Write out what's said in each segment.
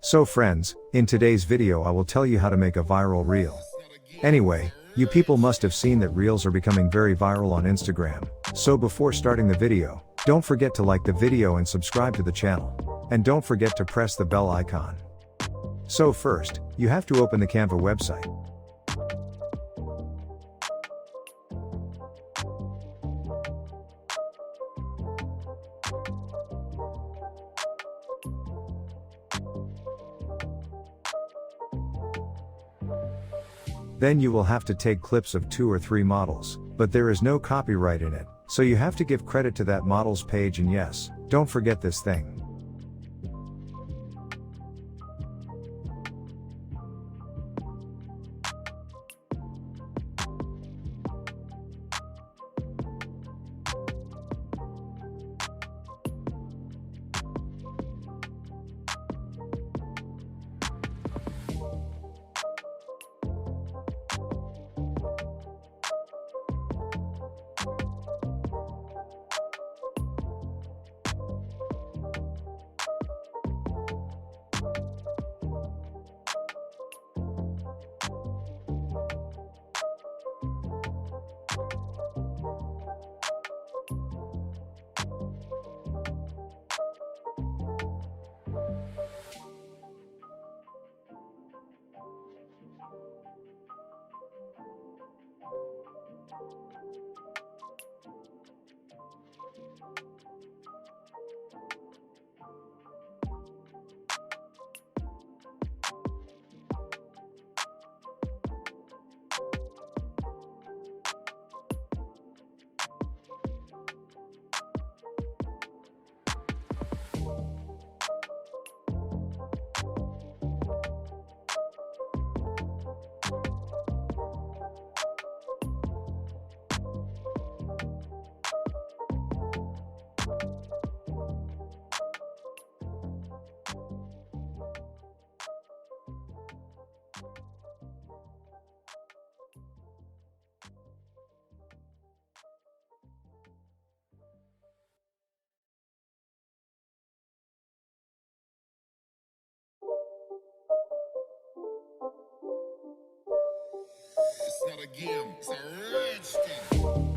So friends, in today's video I will tell you how to make a viral reel. Anyway, you people must have seen that reels are becoming very viral on Instagram. So before starting the video, don't forget to like the video and subscribe to the channel. And don't forget to press the bell icon. So first, you have to open the Canva website. Then you will have to take clips of 2 or 3 models, but there is no copyright in it, so you have to give credit to that model's page, and yes, don't forget this thing. It's not a game, it's a rich thing.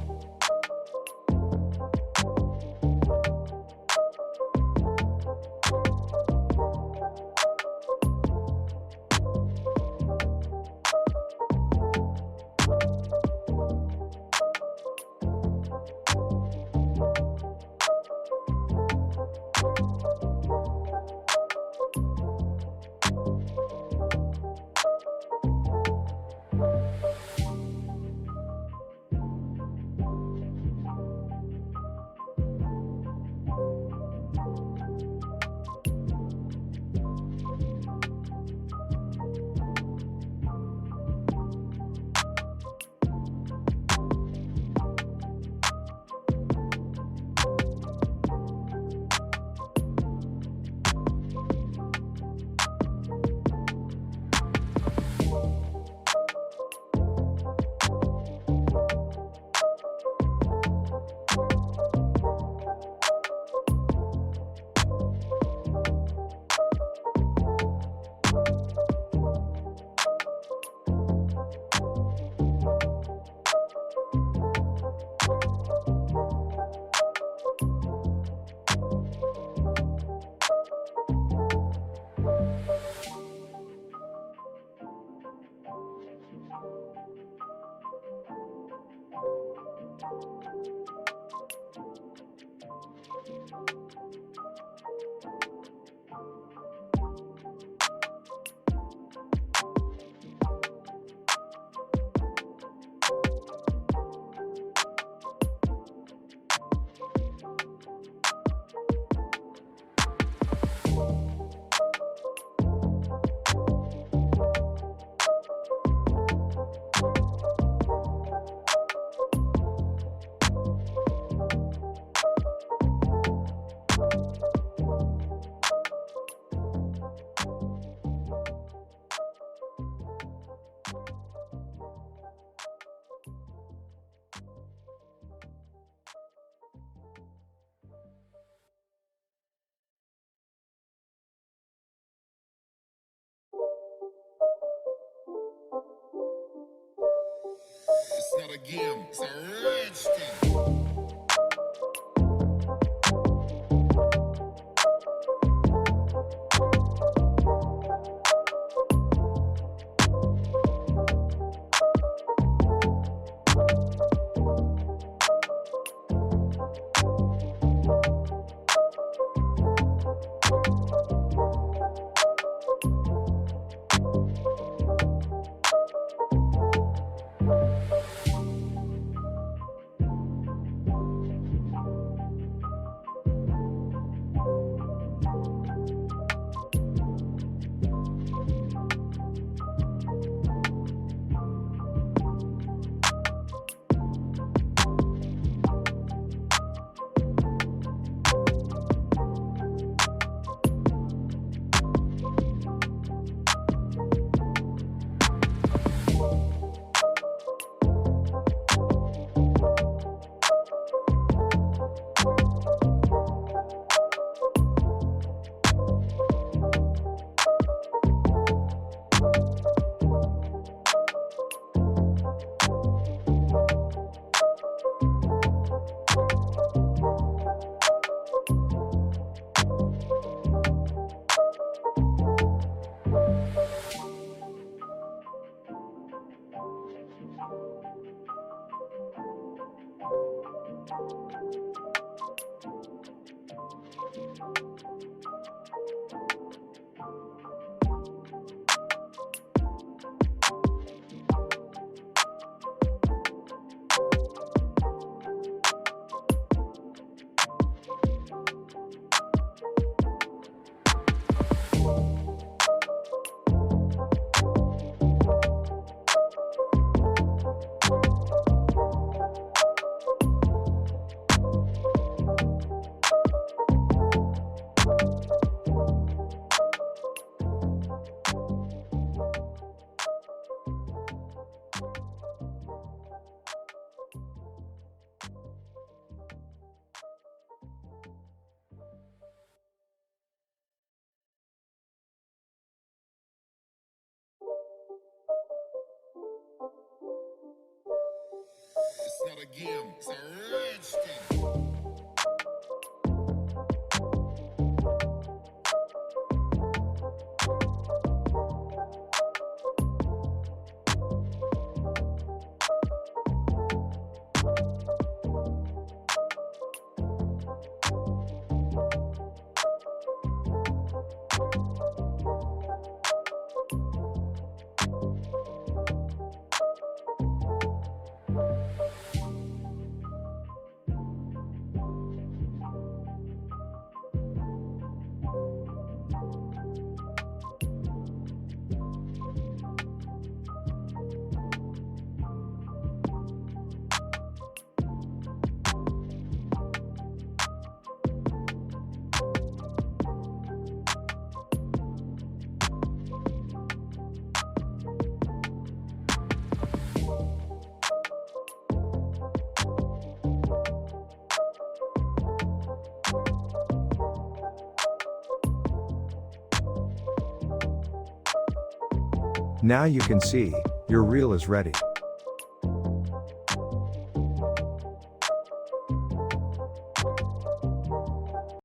again. It's a rich thing. It's not a game. It's a rich thing. Now you can see, your reel is ready.